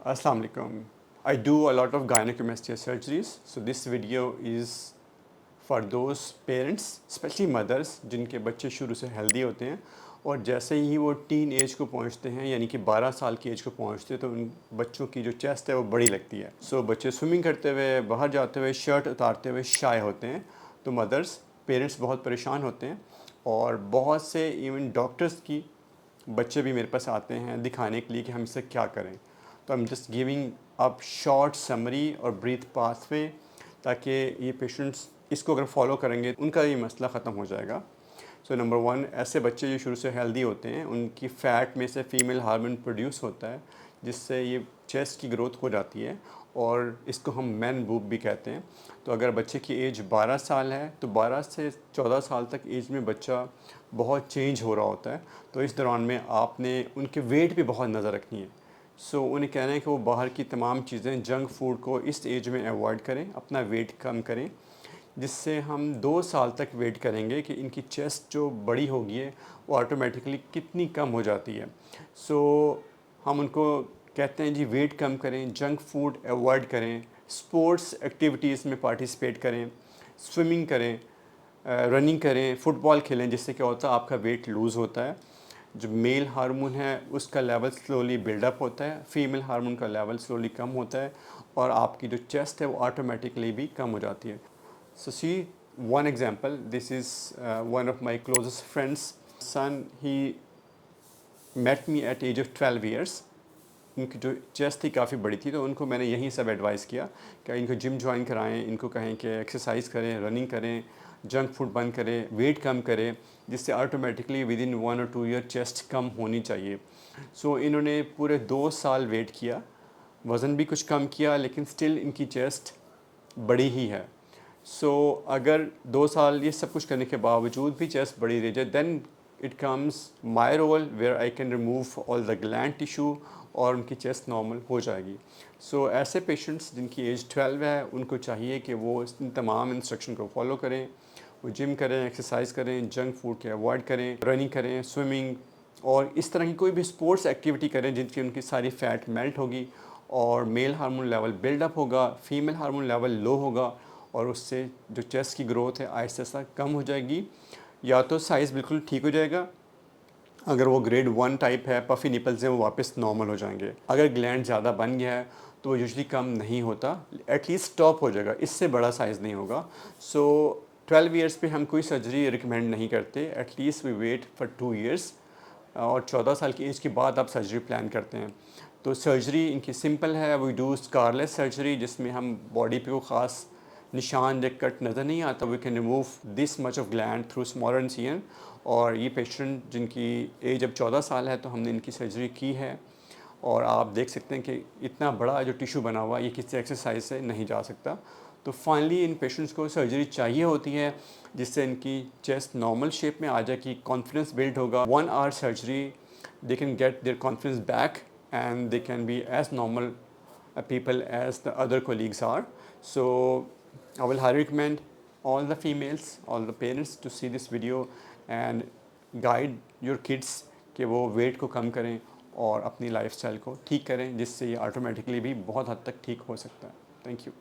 Assalamualaikum. I do a lot of gynecomastia surgeries. So this video is for those parents, especially mothers, जिनके बच्चे शुरू से healthy होते हैं और जैसे ही वो टीन एज को पहुंचते हैं यानी कि 12 साल की एज को पहुंचते हैं तो उन बच्चों की जो चेस्ट है वो बड़ी लगती है। सो बच्चे स्विमिंग करते हुए, बाहर जाते हुए, शर्ट उतारते हुए शाय होते हैं। तो मदर्स, पेरेंट्स बहुत परेशान होते हैं और बहुत से इवन डॉक्टर्स की बच्चे भी मेरे पास आते हैं दिखाने के लिए कि हम इससे क्या करें। तो I am just giving up short summary और ब्रीथ पाथवे ताकि ये पेशेंट्स इसको अगर फॉलो करेंगे उनका ये मसला ख़त्म हो जाएगा। सो नंबर वन, ऐसे बच्चे जो शुरू से हेल्दी होते हैं उनकी फ़ैट में से फ़ीमेल हार्मोन प्रोड्यूस होता है जिससे ये चेस्ट की ग्रोथ हो जाती है और इसको हम मैन बूब भी कहते हैं। तो अगर बच्चे की एज 12 साल है तो 12 से 14 साल तक एज में बच्चा बहुत चेंज हो रहा होता है। तो इस दौरान में आपने उनके वेट पे बहुत नज़र रखनी है। सो उन्हें कहना है कि वो बाहर की तमाम चीज़ें, जंक फूड को इस एज में अवॉइड करें, अपना वेट कम करें, जिससे हम 2 साल तक वेट करेंगे कि इनकी चेस्ट जो बड़ी होगी है वो ऑटोमेटिकली कितनी कम हो जाती है। सो हम उनको कहते हैं जी वेट कम करें, जंक फूड अवॉइड करें, स्पोर्ट्स एक्टिविटीज़ में पार्टिसिपेट करें, स्विमिंग करें, रनिंग करें, फुटबॉल खेलें, जिससे क्या होता है आपका वेट लूज़ होता है। जो मेल हार्मोन है उसका लेवल स्लोली बिल्डअप होता है, फीमेल हार्मोन का लेवल स्लोली कम होता है और आपकी जो चेस्ट है वो ऑटोमेटिकली भी कम हो जाती है। So see one example. This is one of my closest friends. Son, he met me at age of 12 years. इनकी जो चेस्ट थी काफ़ी बड़ी थी तो उनको मैंने यही सब एडवाइस किया कि इनको जिम ज्वाइन कराएं, इनको कहें कि एक्सरसाइज करें, रनिंग करें, जंक फूड बंद करें, वेट कम करें, जिससे ऑटोमेटिकली विद इन 1 और 2 ईयर चेस्ट कम होनी चाहिए। सो इन्होंने पूरे 2 साल वेट किया, वज़न भी कुछ कम किया, लेकिन स्टिल इनकी चेस्ट बड़ी ही है। सो अगर 2 साल ये सब कुछ करने के बावजूद भी चेस्ट बड़ी रह जाए, then it comes my role where I can remove all the gland tissue और उनकी चेस्ट नॉर्मल हो जाएगी। सो ऐसे पेशेंट्स जिनकी एज 12 है उनको चाहिए कि वो इन तमाम इंस्ट्रक्शन को फॉलो करें, वो जिम करें, एक्सरसाइज करें, जंक फूड के अवॉइड करें, रनिंग करें, स्विमिंग और इस तरह की कोई भी स्पोर्ट्स एक्टिविटी करें जिनकी उनकी सारी फ़ैट मेल्ट होगी और मेल हार्मोन लेवल बिल्डअप होगा, फीमेल हार्मोन लेवल लो होगा और उससे जो चेस्ट की ग्रोथ है आहिस्ता आहिस्ता कम हो जाएगी। या तो साइज़ बिल्कुल ठीक हो जाएगा, अगर वो ग्रेड 1 टाइप है, पफ़ी निपल्स हैं, वो वापस नॉर्मल हो जाएंगे। अगर ग्लैंड ज़्यादा बन गया है तो वो यूजुअली कम नहीं होता, एटलीस्ट स्टॉप हो जाएगा, इससे बड़ा साइज़ नहीं होगा। सो 12 ईयर्स पे हम कोई सर्जरी रिकमेंड नहीं करते, at least we wait for 2 years और 14 साल की एज के बाद आप सर्जरी प्लान करते हैं। तो सर्जरी इनकी सिंपल है, वी डू स्कारलेस सर्जरी जिसमें हम बॉडी पे को ख़ास निशान या कट नज़र नहीं आता, we can remove this much of gland through smaller incision. और ये पेशेंट जिनकी एज अब 14 साल है तो हमने इनकी सर्जरी की है और आप देख सकते हैं कि इतना बड़ा जो टिश्यू बना हुआ ये किसी एक्सरसाइज से नहीं जा सकता। तो फाइनली इन पेशेंट्स को सर्जरी चाहिए होती है जिससे इनकी चेस्ट नॉर्मल शेप में आ जाए, कि कॉन्फिडेंस बिल्ड होगा। 1 hour surgery they can get their confidence back and they can be as normal people as the other colleagues are. So I will highly recommend all the females, all the parents to see this video and guide your kids कि वो wait को कम करें और अपनी lifestyle को ठीक करें, जिससे ये ऑटोमेटिकली भी बहुत हद तक ठीक हो सकता है। Thank you.